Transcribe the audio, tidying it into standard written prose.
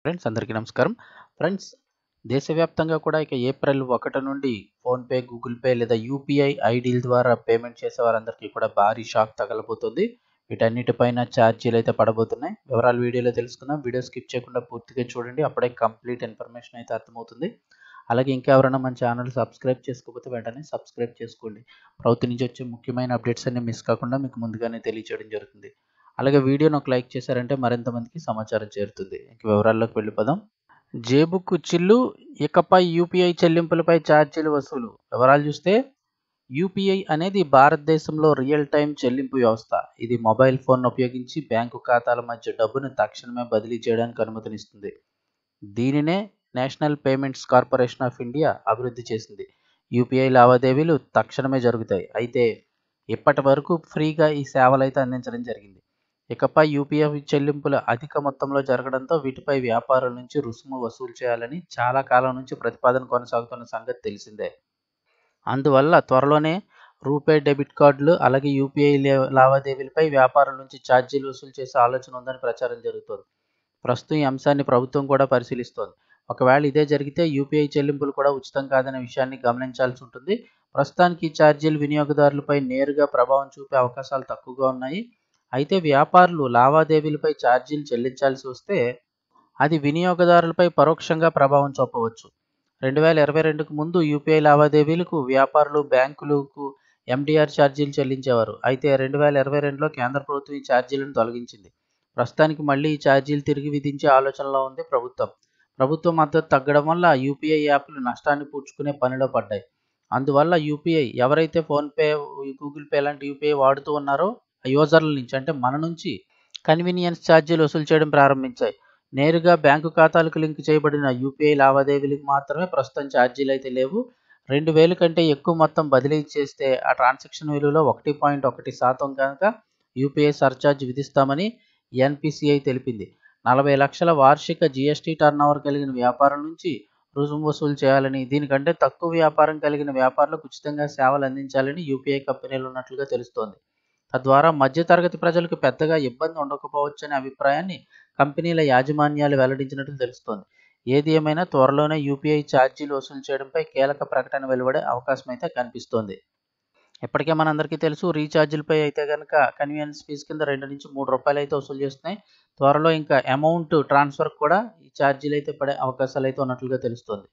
Friends అందరికీ నమస్కారం. Friends దేశవ్యాప్తంగా కూడా ఇక ఏప్రిల్ 1 నుండి ఫోన్‌పే, గూగుల్ పే లేదా యూపీఐ ఐడీల ద్వారా పేమెంట్ చేసే వారందరికీ కూడా భారీ షాక్ తగలబోతుంది. వీటన్నిటిపైన ఛార్జీలైతే పడబోతున్నాయి. వివరాలు వీడియోలో తెలుసుకుందాం. వీడియో స్కిప్ చేయకుండా పూర్తిగా చూడండి. అప్పుడే కంప్లీట్ ఇన్ఫర్మేషన్ అయితే అర్థమవుతుంది. అలాగే ఇంకా ఎవరైనా మన ఛానల్ సబ్స్క్రైబ్ చేసుకోకపోతే వెంటనే సబ్స్క్రైబ్ చేసుకోండి. ప్రభుత్వం నుంచి వచ్చే ముఖ్యమైన అప్డేట్స్ అన్ని మిస్ కాకుండా మీకు ముందుగానే తెలియజేయడం జరుగుతుంది. అలాగే వీడియోని ఒక లైక్ చేశారంటే మరింత మందికి సమాచారం చేరుతుంది. ఇంక వివరాల్లోకి వెళ్ళిపోదాం. జేబుకు చిల్లు, ఇకపై యూపీఐ చెల్లింపులపై ఛార్జీలు వసూలు. వివరాలు చూస్తే యూపీఐ అనేది భారతదేశంలో రియల్ టైం చెల్లింపు వ్యవస్థ. ఇది మొబైల్ ఫోన్ ఉపయోగించి బ్యాంకు ఖాతాల మధ్య డబ్బును తక్షణమే బదిలీ చేయడానికి అనుమతినిస్తుంది. దీనినే national payments corporation of India అభివృద్ధి చేసింది. యూపీఐ లావాదేవీలు తక్షణమే జరుగుతాయి. అయితే ఇప్పటి వరకు ఫ్రీగా ఈ సేవలు అయితే అందించడం జరిగింది. ఇకపై యూపీఐ చెల్లింపులు అధిక మొత్తంలో జరగడంతో వీటిపై వ్యాపారుల నుంచి రుసుము వసూలు చేయాలని చాలా కాలం నుంచి ప్రతిపాదన కొనసాగుతున్న సంగతి తెలిసిందే. అందువల్ల త్వరలోనే రూపే డెబిట్ కార్డులు అలాగే యూపీఐ లావాదేవీలపై వ్యాపారుల నుంచి ఛార్జీలు వసూలు చేసే ఆలోచన ఉందని ప్రచారం జరుగుతోంది. ప్రస్తుతం ఈ అంశాన్ని ప్రభుత్వం కూడా పరిశీలిస్తోంది. ఒకవేళ ఇదే జరిగితే యూపీఐ చెల్లింపులు కూడా ఉచితం కాదనే విషయాన్ని గమనించాల్సి ఉంటుంది. ప్రస్తుతానికి ఈ ఛార్జీలు వినియోగదారులపై నేరుగా ప్రభావం చూపే అవకాశాలు తక్కువగా ఉన్నాయి. అయితే వ్యాపారులు లావాదేవీలపై ఛార్జీలు చెల్లించాల్సి వస్తే అది వినియోగదారులపై పరోక్షంగా ప్రభావం చూపవచ్చు. 2022కు ముందు యూపీఐ లావాదేవీలకు వ్యాపారులు బ్యాంకులకు ఎండీఆర్ ఛార్జీలు చెల్లించేవారు. అయితే 2022లో కేంద్ర ప్రభుత్వం ఈ ఛార్జీలను తొలగించింది. ప్రస్తుతానికి మళ్ళీ ఈ ఛార్జీలు తిరిగి విధించే ఆలోచనలో ఉంది ప్రభుత్వం. ప్రభుత్వ మద్దతు తగ్గడం వల్ల యూపీఐ యాప్లు నష్టాన్ని పూడ్చుకునే పనిలో పడ్డాయి. అందువల్ల యూపీఐ ఎవరైతే ఫోన్‌పే, గూగుల్ పే లాంటి యూపీఐ వాడుతూ ఉన్నారో యూజర్ల నుంచి అంటే మన నుంచి కన్వీనియన్స్ ఛార్జీలు వసూలు చేయడం ప్రారంభించాయి. నేరుగా బ్యాంకు ఖాతాలకు లింక్ చేయబడిన యూపీఐ లావాదేవీలకు మాత్రమే ప్రస్తుతం ఛార్జీలు అయితే లేవు. 2000 కంటే ఎక్కువ మొత్తం బదిలీ చేస్తే ఆ ట్రాన్సాక్షన్ విలువలో 1.1% కనుక యూపీఐ సర్ఛార్జ్ విధిస్తామని ఎన్పీసీఐ తెలిపింది. 40 లక్షల వార్షిక జీఎస్టీ టర్నోవర్ కలిగిన వ్యాపారం నుంచి రుసుము వసూలు చేయాలని, దీనికంటే తక్కువ వ్యాపారం కలిగిన వ్యాపారులకు ఉచితంగా సేవలు అందించాలని యూపీఐ కంపెనీలు ఉన్నట్లుగా తెలుస్తోంది. తద్వారా మధ్యతరగతి ప్రజలకు పెద్దగా ఇబ్బంది ఉండకపోవచ్చనే అభిప్రాయాన్ని కంపెనీల యాజమాన్యాలు వెల్లడించినట్లు తెలుస్తోంది. ఏది ఏమైనా త్వరలోనే యూపీఐ ఛార్జీలు వసూలు చేయడంపై కీలక ప్రకటన వెలువడే అవకాశం అయితే కనిపిస్తోంది. ఇప్పటికే మనందరికీ తెలుసు రీఛార్జీలపై అయితే కనుక కన్వీనియన్స్ ఫీజు కింద ₹2-3 అయితే వసూలు చేస్తున్నాయి. త్వరలో ఇంకా అమౌంట్ ట్రాన్స్ఫర్ కూడా ఈ ఛార్జీలు అయితే పడే అవకాశాలు అయితే ఉన్నట్లుగా తెలుస్తోంది.